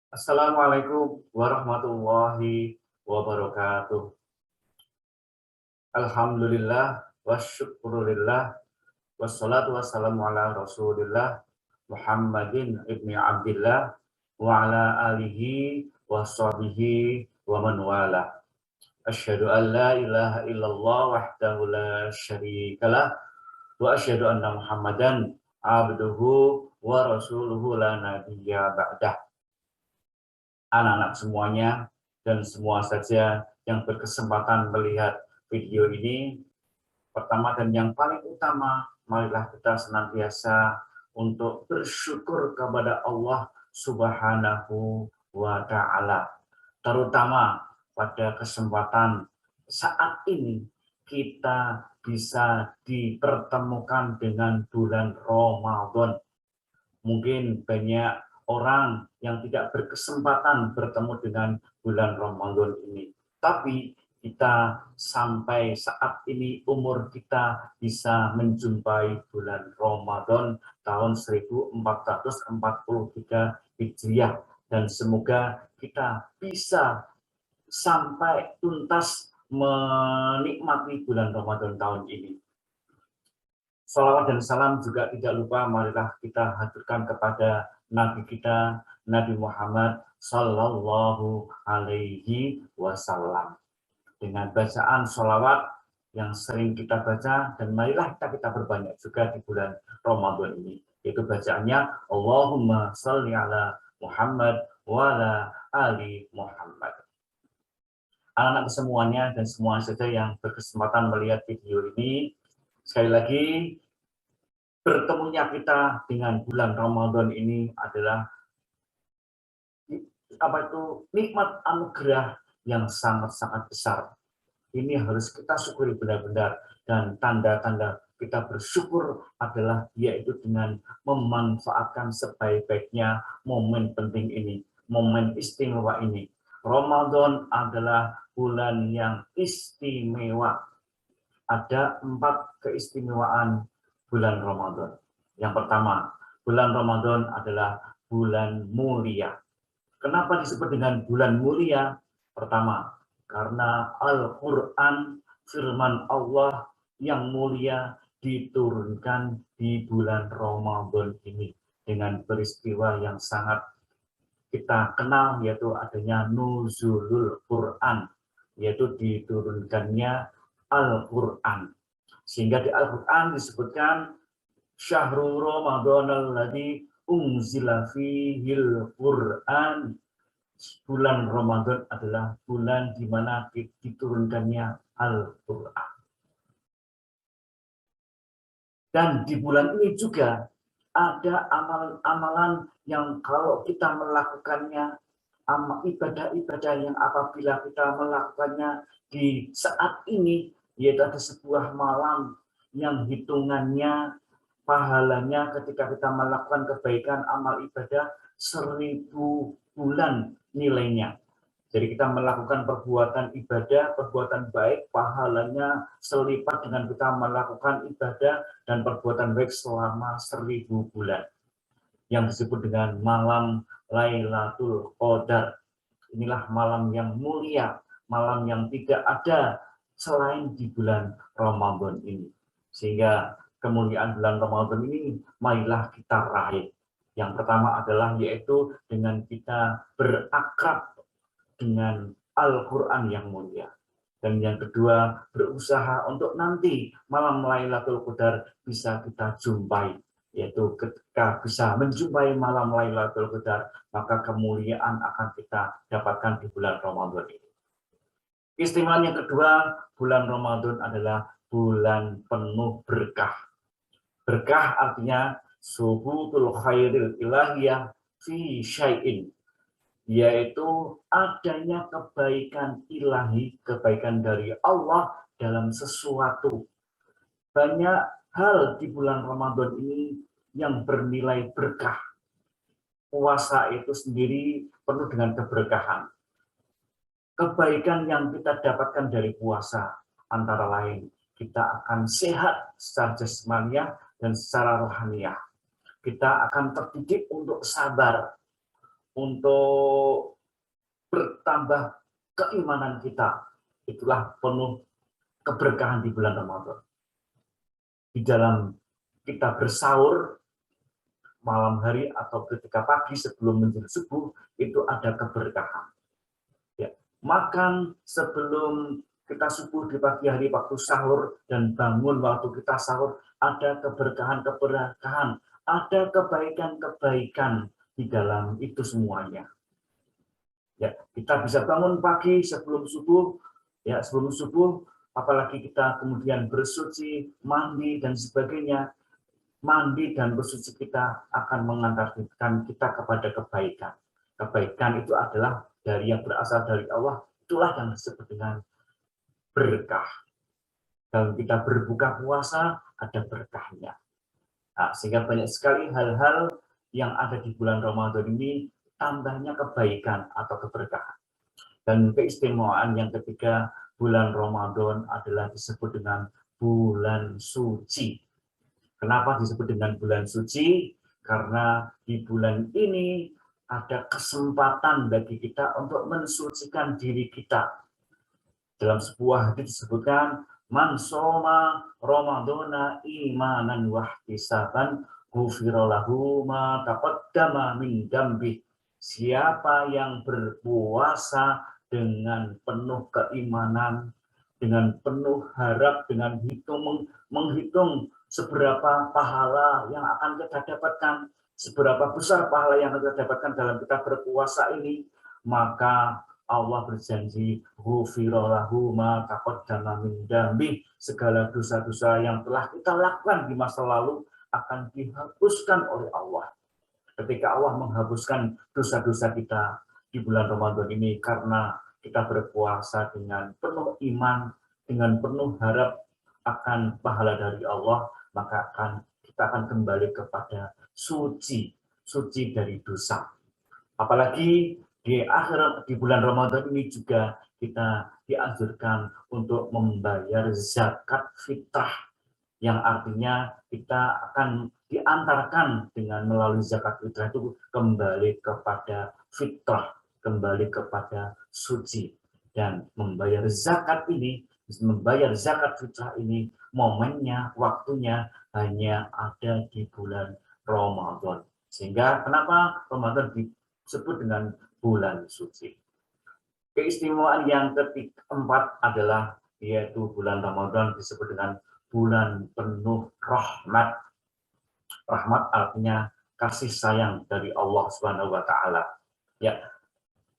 Assalamualaikum warahmatullahi wabarakatuh. Alhamdulillah wasyukurillah wassalatu wassalamu ala rasulillah Muhammadin ibni Abdillah wa ala alihi wa sahbihi wa man wala. Asyhadu an la ilaha illallah wahdahu la syarikalah wa asyhadu anna Muhammadan abduhu wa rasuluhu la nabiyya ba'dah. Anak-anak semuanya dan semua saja yang berkesempatan melihat video ini, pertama dan yang paling utama, marilah kita senantiasa untuk bersyukur kepada Allah Subhanahu wa Ta'ala. Terutama pada kesempatan saat ini kita bisa dipertemukan dengan bulan Ramadan. Mungkin banyak orang yang tidak berkesempatan bertemu dengan bulan Ramadan ini. Tapi kita sampai saat ini umur kita bisa menjumpai bulan Ramadan tahun 1443 Hijriah. Dan semoga kita bisa sampai tuntas menikmati bulan Ramadan tahun ini. Salawat dan salam juga tidak lupa marilah kita haturkan kepada Nabi kita, Nabi Muhammad Sallallahu Alaihi Wasallam. Dengan bacaan salawat yang sering kita baca, dan marilah kita berbanyak juga di bulan Ramadan ini. Yaitu bacaannya Allahumma salli ala Muhammad wa ala ali Muhammad. Anak-anak semuanya dan semua saja yang berkesempatan melihat video ini, sekali lagi, bertemunya kita dengan bulan Ramadan ini adalah nikmat anugerah yang sangat-sangat besar. Ini harus kita syukuri benar-benar, dan tanda-tanda kita bersyukur adalah yaitu dengan memanfaatkan sebaik-baiknya momen penting ini, momen istimewa ini. Ramadan adalah bulan yang istimewa. Ada 4 keistimewaan bulan Ramadan. Yang pertama, bulan Ramadan adalah bulan mulia. Kenapa disebut dengan bulan mulia? Pertama, karena Al-Quran, firman Allah yang mulia diturunkan di bulan Ramadan ini dengan peristiwa yang sangat kita kenal, yaitu adanya nuzulul Quran, yaitu diturunkannya Al-Quran. Sehingga di Al-Quran disebutkan Syahrul Ramadan alladzi unzila fihil Quran. Bulan Ramadan adalah bulan di mana diturunkannya Al-Quran. Dan di bulan ini juga ada amalan-amalan yang kalau kita melakukannya, ibadah-ibadah yang apabila kita melakukannya di saat ini, yaitu ada sebuah malam yang hitungannya pahalanya ketika kita melakukan kebaikan amal ibadah 1000 bulan nilainya. Jadi kita melakukan perbuatan ibadah, perbuatan baik, pahalanya selipat dengan kita melakukan ibadah dan perbuatan baik selama 1000 bulan. Yang disebut dengan malam Lailatul Qadar. Inilah malam yang mulia, malam yang tidak ada selain di bulan Ramadan ini. Sehingga kemuliaan bulan Ramadan ini marilah kita raih. Yang pertama adalah yaitu dengan kita berakrab dengan Al-Quran yang mulia. Dan yang kedua, berusaha untuk nanti malam Lailatul Qadar bisa kita jumpai. Yaitu ketika bisa menjumpai malam Lailatul Qadar, maka kemuliaan akan kita dapatkan di bulan Ramadan ini. Keistimewaan yang kedua, bulan Ramadan adalah bulan penuh berkah. Berkah artinya subutul khairil ilahiyah fi syai'in, yaitu adanya kebaikan ilahi, kebaikan dari Allah dalam sesuatu. Banyak hal di bulan Ramadan ini yang bernilai berkah. Puasa itu sendiri penuh dengan keberkahan. Kebaikan yang kita dapatkan dari puasa antara lain, kita akan sehat secara jasmaniah dan secara rohaniah. Kita akan terdidik untuk sabar, untuk bertambah keimanan kita. Itulah penuh keberkahan di bulan Ramadan. Di dalam kita bersahur malam hari atau ketika pagi sebelum menjelang subuh, itu ada keberkahan. Ya. Makan sebelum kita subuh di pagi hari waktu sahur dan bangun waktu kita sahur, ada keberkahan-keberkahan, ada kebaikan-kebaikan di dalam itu semuanya. Ya, kita bisa bangun pagi sebelum subuh, ya sebelum subuh, apalagi kita kemudian bersuci, mandi dan sebagainya. Mandi dan bersuci kita akan mengantarkan kita kepada kebaikan. Kebaikan itu adalah dari yang berasal dari Allah, itulah yang disebut dengan berkah. Kalau kita berbuka puasa, ada berkahnya. Nah, sehingga banyak sekali hal-hal yang ada di bulan Ramadan ini tambahnya kebaikan atau keberkahan. Dan keistimewaan yang ketiga, bulan Ramadan adalah disebut dengan bulan suci. Kenapa disebut dengan bulan suci? Karena di bulan ini ada kesempatan bagi kita untuk mensucikan diri kita. Dalam sebuah hadis disebutkan, man shoma ramadhana imanan wahtisaban ghufira lahu ma taqaddama min dzambi. Siapa yang berpuasa dengan penuh keimanan, dengan penuh harap, dengan menghitung seberapa pahala yang akan kita dapatkan, seberapa besar pahala yang akan kita dapatkan dalam kita berpuasa ini, maka Allah berjanji, ghufira lahu ma taqaddama min dzambi, segala dosa-dosa yang telah kita lakukan di masa lalu akan dihapuskan oleh Allah. Ketika Allah menghapuskan dosa-dosa kita di bulan Ramadan ini karena kita berpuasa dengan penuh iman, dengan penuh harap akan pahala dari Allah, maka kita akan kembali kepada suci dari dosa. Apalagi di bulan Ramadan ini juga kita dianjurkan untuk membayar zakat fitrah, yang artinya kita akan diantarkan dengan melalui zakat fitrah itu kembali kepada fitrah, kembali kepada suci. Dan membayar zakat fitrah ini momennya, waktunya hanya ada di bulan Ramadan. Sehingga kenapa Ramadan disebut dengan bulan suci. Keistimewaan yang keempat adalah yaitu bulan Ramadan disebut dengan bulan penuh rahmat. Rahmat artinya kasih sayang dari Allah Subhanahu wa taala. Ya.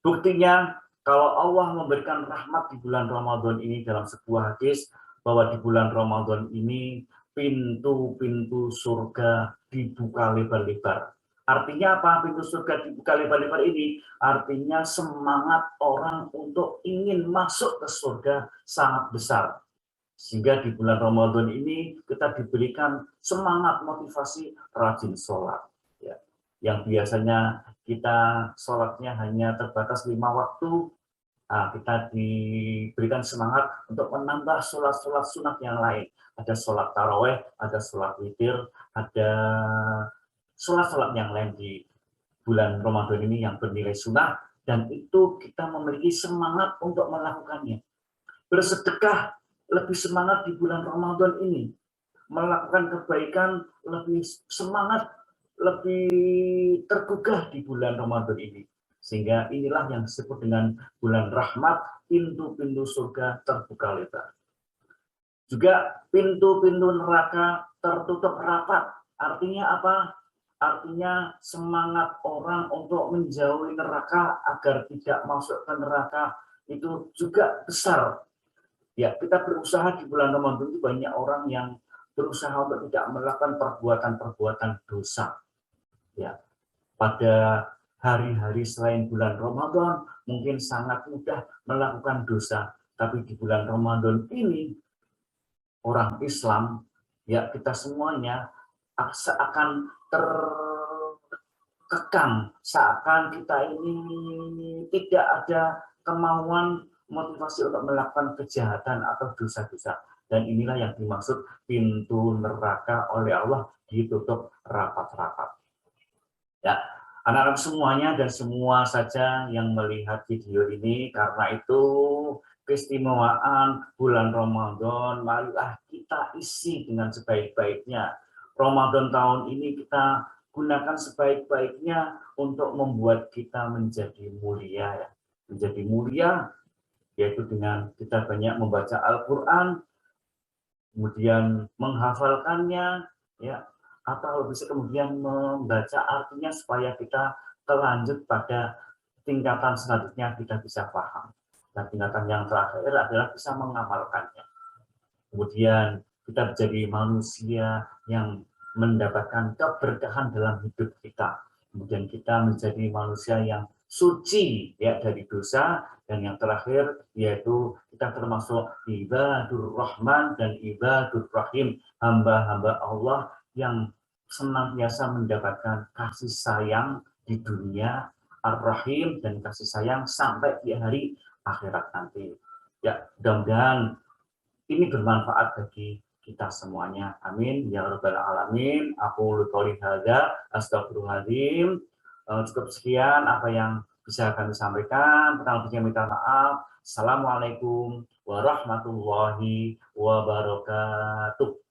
Buktinya kalau Allah memberikan rahmat di bulan Ramadan ini dalam sebuah hadis bahwa di bulan Ramadan ini pintu-pintu surga dibuka lebar-lebar. Artinya apa? Pintu surga dibuka lebar-lebar ini artinya semangat orang untuk ingin masuk ke surga sangat besar. Sehingga di bulan Ramadan ini kita diberikan semangat motivasi rajin sholat. Ya. Yang biasanya kita sholatnya hanya terbatas 5 waktu, kita diberikan semangat untuk menambah sholat-sholat sunat yang lain. Ada sholat taraweh, ada sholat witir, ada sholat-sholat yang lain di bulan Ramadan ini yang bernilai sunnah, dan itu kita memiliki semangat untuk melakukannya. Bersedekah lebih semangat di bulan Ramadan ini, melakukan kebaikan lebih semangat, lebih tergugah di bulan Ramadan ini. Sehingga inilah yang disebut dengan bulan rahmat, pintu-pintu surga terbuka lebar. Juga pintu-pintu neraka tertutup rapat. Artinya apa? Artinya semangat orang untuk menjauhi neraka agar tidak masuk ke neraka itu juga besar. Ya, kita berusaha di bulan Ramadan itu banyak orang yang berusaha untuk tidak melakukan perbuatan-perbuatan dosa. Ya, pada hari-hari selain bulan Ramadan mungkin sangat mudah melakukan dosa, tapi di bulan Ramadan ini orang Islam, ya kita semuanya seakan terkekang, seakan kita ini tidak ada kemauan motivasi untuk melakukan kejahatan atau dosa-dosa. Dan inilah yang dimaksud pintu neraka oleh Allah ditutup rapat-rapat. Ya, anak-anak semuanya dan semua saja yang melihat video ini. Karena itu keistimewaan bulan Ramadan, marilah kita isi dengan sebaik-baiknya. Ramadan tahun ini kita gunakan sebaik-baiknya untuk membuat kita menjadi mulia, ya. Menjadi mulia yaitu dengan kita banyak membaca Al-Quran, kemudian menghafalkannya, ya, atau bisa kemudian membaca artinya supaya kita terlanjut pada tingkatan selanjutnya kita bisa paham. Dan tingkatan yang terakhir adalah bisa mengamalkannya. Kemudian kita menjadi manusia yang mendapatkan keberkahan dalam hidup kita. Kemudian kita menjadi manusia yang suci, ya, dari dosa. Dan yang terakhir yaitu kita termasuk ibadur rahman dan ibadur rahim, hamba-hamba Allah yang senantiasa mendapatkan kasih sayang di dunia, ar-rahim, dan kasih sayang sampai di hari akhirat nanti. Ya, mudah-mudahan ini bermanfaat bagi kita semuanya. Amin ya rabbal alamin. Aku qouli hadza astagfirullahaladzim. Cukup sekian apa yang bisa kami sampaikan. Kurang lebihnya minta maaf. Assalamualaikum warahmatullahi wabarakatuh.